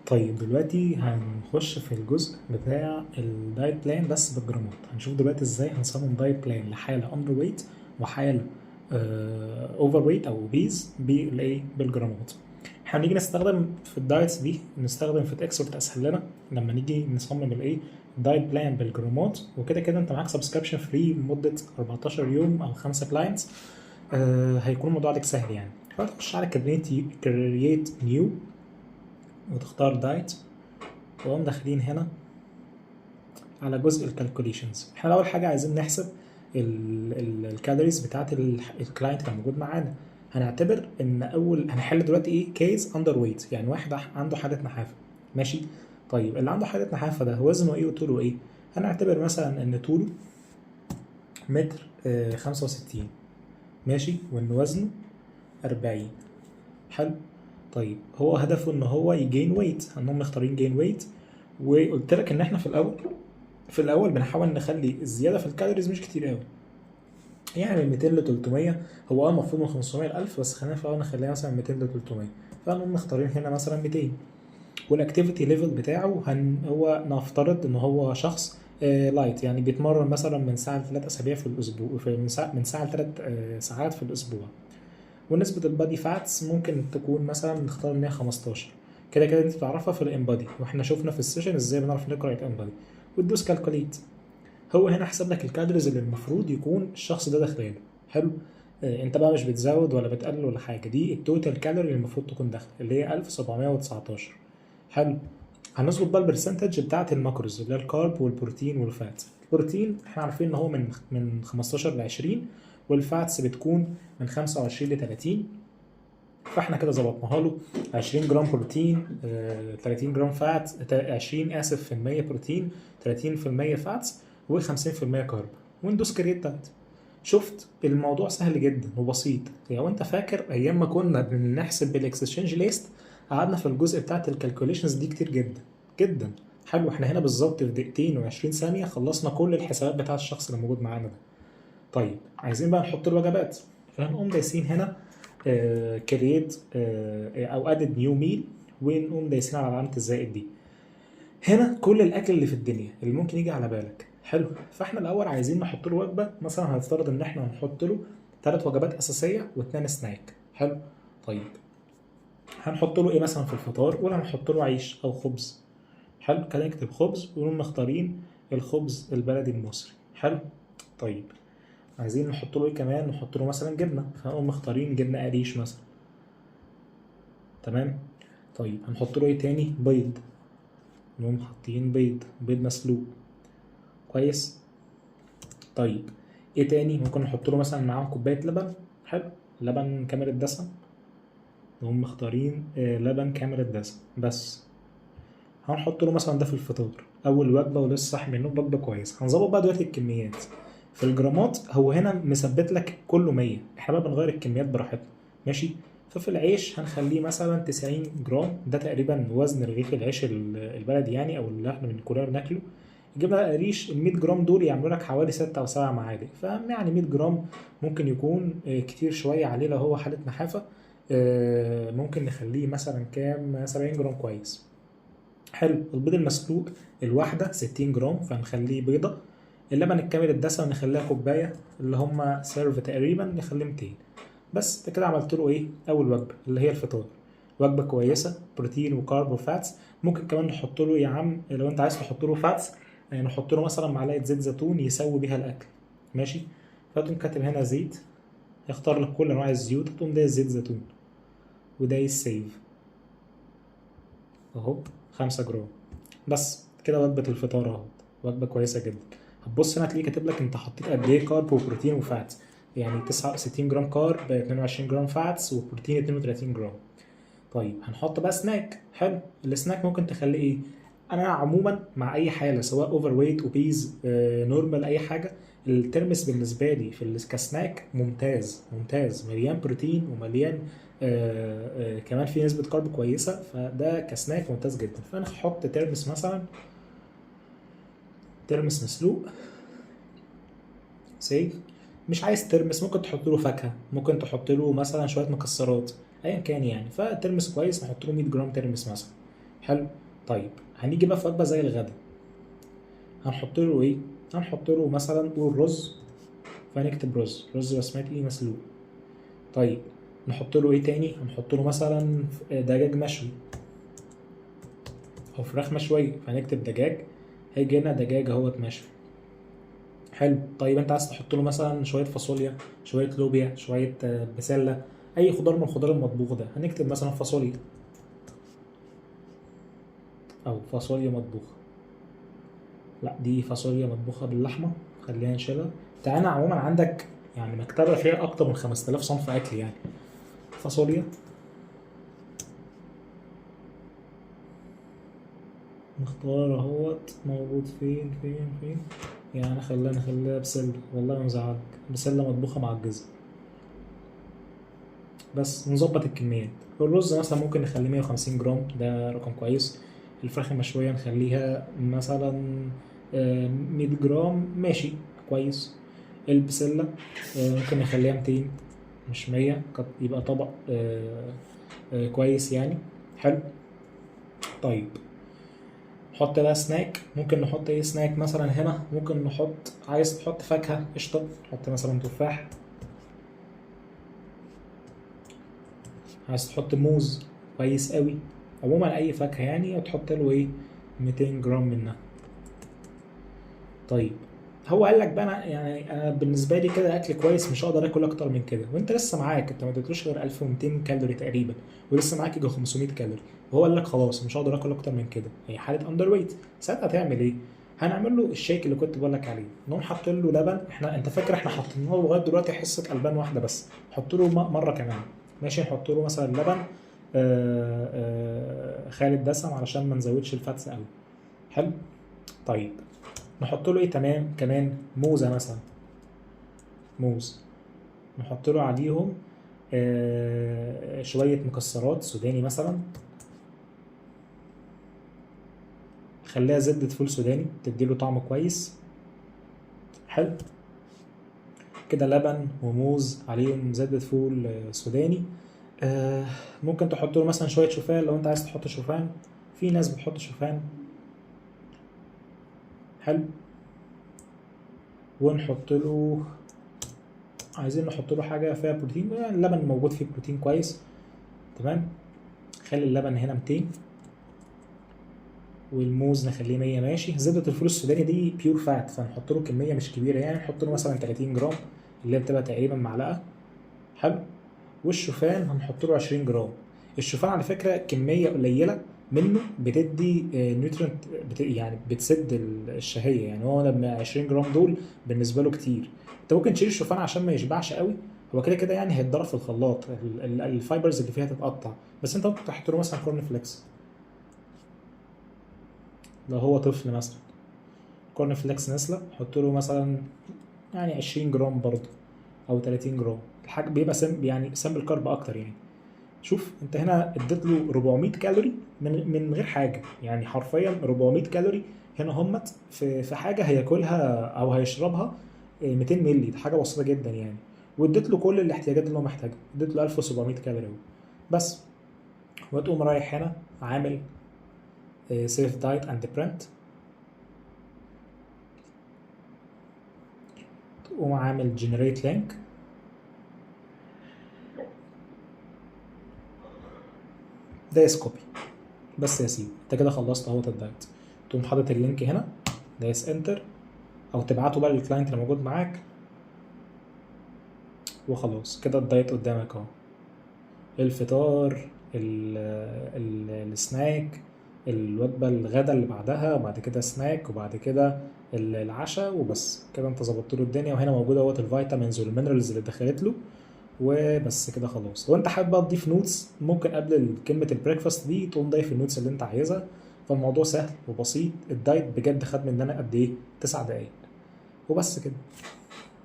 طيب دلوقتي هنخش في الجزء بتاع الدايت بلان بس بالجرامات. هنشوف دلوقتي ازاي هنصمم دايت بلان لحالة اندر ويت وحالة اوفر ويت او اوبيز بالايه بالجرامات. احنا هنيجي نستخدم في الدايتس دي، نستخدم في اكسبرت اسهل لنا لما نيجي نصمم الايه الدايت بلان بالجرامات. وكده كده انت معاك سبسكريبشن فري لمدة 14 يوم او 5 كلاينتس. هيكون الموضوع عليك سهل يعني. فتخش على كرييت نيو وتختار دايت، وقوم داخلين هنا على جزء الكالكوليشنز. احنا اول حاجه عايزين نحسب الكالوريز بتاعت الكلاينت اللي موجود معانا. هنعتبر ان هنحل دلوقتي ايه كيس اندر ويت، يعني واحد عنده حاله نحافه. ماشي. طيب اللي عنده حاله نحافه ده وزنه ايه وطوله ايه؟ هنعتبر مثلا ان طوله متر 65، ماشي، وان وزنه 40. حلو. طيب هو هدفه ان هو يجين ويت، هنقوم مختارين جين ويت. وقلت لك ان احنا في الاول بنحاول نخلي الزياده في الكالوريز مش كتير قوي، يعني من 200 ل 300. هو المفروض من 500 ل 1000، بس خلينا في الاول نخليها مثلا 200 ل 300. فنقوم مختارين هنا مثلا 200. والاكتيفيتي ليفل بتاعه هو نفترض ان هو شخص لايت، يعني بيتمرن مثلا من ساعه ل 3 اسابيع في الاسبوع، من ساعه ل 3 ساعات في الاسبوع. ونسبة البادي فاتس ممكن تكون مثلا نختار ان هي 15. كده كده انت بتعرفها في الانبادي، واحنا شفنا في السيشن ازاي بنعرف نقرا الانبادي. وتدوس كالكوليت. هو هنا حسب لك الكالوريز اللي المفروض يكون الشخص ده داخلاله. حلو. انت بقى مش بتزود ولا بتقلل ولا حاجه، دي التوتال كالوري اللي المفروض تكون داخله اللي هي 1719. حلو. هنظبط بقى البرسنتج بتاعه الماكروز اللي هي الكارب والبروتين والفات. البروتين احنا عارفين ان هو من 15 ل 20، والفاتس بتكون من 25 ل 30. فاحنا كده ظبطناها له 20 جرام بروتين، 30 جرام فات، 20 اسف في المية بروتين، 30% فاتس، و50% كارب. ويندوز كريت دايت. شفت الموضوع سهل جدا وبسيط. لو انت فاكر ايام ما كنا بنحسب بالاكسشينج ليست، قعدنا في الجزء بتاعت الكالكوليشنز دي كتير جدا جدا. حلو. احنا هنا بالظبط في دقيقتين و20 ثانيه خلصنا كل الحسابات بتاعت الشخص اللي موجود معانا ده. طيب عايزين بقى نحط الوجبات. فهنقوم دايسين هنا كرييت او ادد نيو ميل، ونقوم دايسين على علامه الزائد دي. هنا كل الاكل اللي في الدنيا اللي ممكن يجي على بالك. حلو. فاحنا الاول عايزين نحط له وجبه، مثلا هنفترض ان احنا هنحط له 3 وجبات اساسيه و2 سناك. حلو. طيب هنحط له ايه مثلا في الفطار؟ ولا هنحط له عيش او خبز؟ حلو. كده نكتب خبز ونقوم مختارين الخبز البلدي المصري. حلو. طيب عايزين نحط له ايه كمان؟ نحط له مثلا جبنه، فهنقوم مختارين جبنه قريش مثلا. تمام. طيب هنحط له ايه تاني؟ بيض. نقوم حاطين بيض مسلوق. كويس. طيب ايه تاني ممكن نحط له؟ مثلا معاهم كوبايه لبن. حلو. لبن كامل الدسم. نقوم مختارين لبن كامل الدسم بس. هنحط له مثلا ده في الفطار اول وجبه، ولسه صاحي منه وجبه كويس. هنظبط بقى دلوقتي الكميات في الجرامات. هو هنا مثبت لك كله 100، احنا بقى بنغير الكميات براحتنا. ماشي. ففي العيش هنخليه مثلا 90 جرام، ده تقريبا وزن رغيف العيش البلدي يعني، او اللي احنا كلنا بناكله. الجبنه القريش ال 100 جرام دول يعملوا لك حوالي 6 او 7 معالق، فيعني 100 جرام ممكن يكون كتير شويه عليه لو هو حاله نحافه. ممكن نخليه مثلا كام؟ 70 جرام كويس. حلو. البيض المسلوق الواحدة 60 جرام، فنخليه بيضة. اللبن الكامل الدسم نخليها كوباية، اللي هما سيرف تقريبا نخليه 200. بس ده كده عملت له ايه؟ أول وجبة اللي هي الفطار. وجبة كويسة بروتين وكارب وفاتس. ممكن كمان نحط له يا عم لو انت عايز تحط له فاتس، نحط له مثلا معلقة زيت زيتون يسوي بيها الأكل. ماشي. فتقوم كاتب هنا زيت، يختار لك كل أنواع الزيوت، تقوم دايس زيت زيتون ودايس سيف اهو 5 جرام. بس كده وجبة الفطار اهو، وجبة كويسة جدا. هتبص هنا هتلاقيه كاتب لك انت حطيت قد ايه كارب وبروتين وفات، يعني 69 جرام كارب، 22 جرام فاتس، وبروتين 32 جرام. طيب هنحط بقى سناك. حلو. السناك ممكن تخليه ايه؟ انا عموما مع اي حاله سواء اوفر ويت اوبيز نورمال اي حاجه، الترمس بالنسبه لي كسناك ممتاز ممتاز، مليان بروتين ومليان كمان في نسبه كارب كويسه، فده كسناك ممتاز جدا. فانا هحط ترمس مثلا، ترمس مسلوق. سيف. مش عايز ترمس ممكن تحط له فاكهه، ممكن تحط له مثلا شويه مكسرات، ايا كان يعني. فترمس كويس نحط له 100 جرام ترمس مثلا. حلو. طيب هنيجي بقى في وجبه زي الغدا، هنحط له ايه؟ هنحط له مثلا قول رز، فهنكتب رز بسمتي مسلوق. طيب نحط له ايه تاني؟ هنحط له مثلا دجاج مشوي او فراخ مشويه، فهنكتب دجاج، هيجي لنا دجاج اهوت مشوي. حلو. طيب انت عايز تحط له مثلا شويه فاصوليا، شويه لوبيا، شويه بسله، اي خضار من الخضار المطبوخ ده، هنكتب مثلا فاصوليا او فاصوليا مطبوخه. لا دي فاصوليا مطبوخه باللحمه، خلينا نشيلها. تعالى عموما عندك يعني مكتبه فيها اكتر من 5000 صنف اكل يعني. فاصوليا نختار اهوت موجود فين. يعني خليها بسله، والله ما مزعلك، بسله مطبوخه مع الجزر. بس نظبط الكميات. الرز مثلا ممكن نخليه 150 جرام، ده رقم كويس. الفراخ المشوية نخليها مثلا 100 جرام، ماشي كويس. البسلة ممكن نخليها 200 مش 100، يبقى طبق كويس يعني. حلو. طيب نحط بقى سناك، ممكن نحط ايه سناك مثلا هنا؟ ممكن نحط، عايز تحط فاكهة قشطة، نحط مثلا تفاح. عايز تحط موز، كويس قوي. عموما اي فاكهه يعني تحط له ايه 200 جرام منها. طيب هو قال لك بقى يعني انا بالنسبه لي كده اكل كويس، مش هقدر اكل اكتر من كده، وانت لسه معاك، انت ما اديتلوش غير 1200 كالوري تقريبا، ولسه معاك يجي 500 كالوري، وهو قال لك خلاص مش هقدر اكل اكتر من كده، هي حاله اندر ويت. ساعتها هتعمل ايه؟ هنعمل له الشيك اللي كنت بقول لك عليه، نقوم حاطين له لبن. انت فاكر احنا حاطين له لغايه دلوقتي حصه البان واحده بس، نحط له مره كمان. ماشي نحط له مثلا لبن خالي الدسم علشان ما نزودش الفاتس قوي. حلو. طيب نحط له ايه تمام كمان؟ موزه مثلا، موز، نحط له عليهم شويه مكسرات سوداني مثلا، خليها زبده فول سوداني تديله طعم كويس. حلو. كده لبن وموز عليهم زبده فول سوداني. آه، ممكن تحط له مثلا شويه شوفان لو انت عايز تحط شوفان، في ناس بتحط شوفان. حلو. ونحط له، عايزين نحط له حاجه فيها بروتين، يعني اللبن موجود فيه بروتين كويس. تمام. خلي اللبن هنا 200، والموز نخليه 100 ماشي. زبده الفول السوداني دي بيور فات، فنحط له كميه مش كبيره يعني، نحط له مثلا 30 جرام اللي هي بتبقى تقريبا معلقه. حلو. والشوفان هنحط له 20 جرام. الشوفان على فكره كميه قليله منه بتدي نيوترنت، يعني بتسد الشهيه، يعني هو لما 20 جرام دول بالنسبه له كتير. انت ممكن تشيل الشوفان عشان ما يشبعش قوي، هو كده كده يعني هيتضرب في الخلاط، الفايبرز اللي فيها تتقطع، بس انت ممكن تحط له مثلا كورن فليكس لو هو طفل مثلا. كورن فليكس نسله حط له مثلا يعني 20 جرام برضه او 30 جرام، الحاجه بيبقى يعني سامبل كارب اكتر يعني. شوف انت هنا اديت له 400 كالوري من غير حاجه، يعني حرفيا 400 كالوري هنا همت في حاجه هياكلها او هيشربها 200 مللي، ده حاجه بسيطه جدا يعني. واديت له كل الاحتياجات اللي هو محتاجها، اديت له 1700 كالوري اهو. بس. وتقوم رايح هنا عامل سيف دايت اند برنت، تقوم عامل جنريت لينك. دايس كوبي بس يا سيدي، انت كده خلصت اهوت الدايت. تقوم حاطط اللينك هنا، دايس انتر، او تبعته بقى للكلاينت اللي موجود معاك، وخلاص كده الدايت قدامك اهو. الفطار، السناك، الوجبة الغدا اللي بعدها، وبعد كده سناك، وبعد كده العشاء، وبس كده انت ظبطت له الدنيا. وهنا موجودة اهوت الفيتامينز والمينرالز اللي دخلت له، وبس كده خلاص. لو انت حابب بقى تضيف نوتس، ممكن قبل كلمة البريكفاست دي تقوم ضايف النوتس اللي انت عايزها. فالموضوع سهل وبسيط. الدايت بجد خد مننا قد ايه؟ 9 دقايق وبس كده.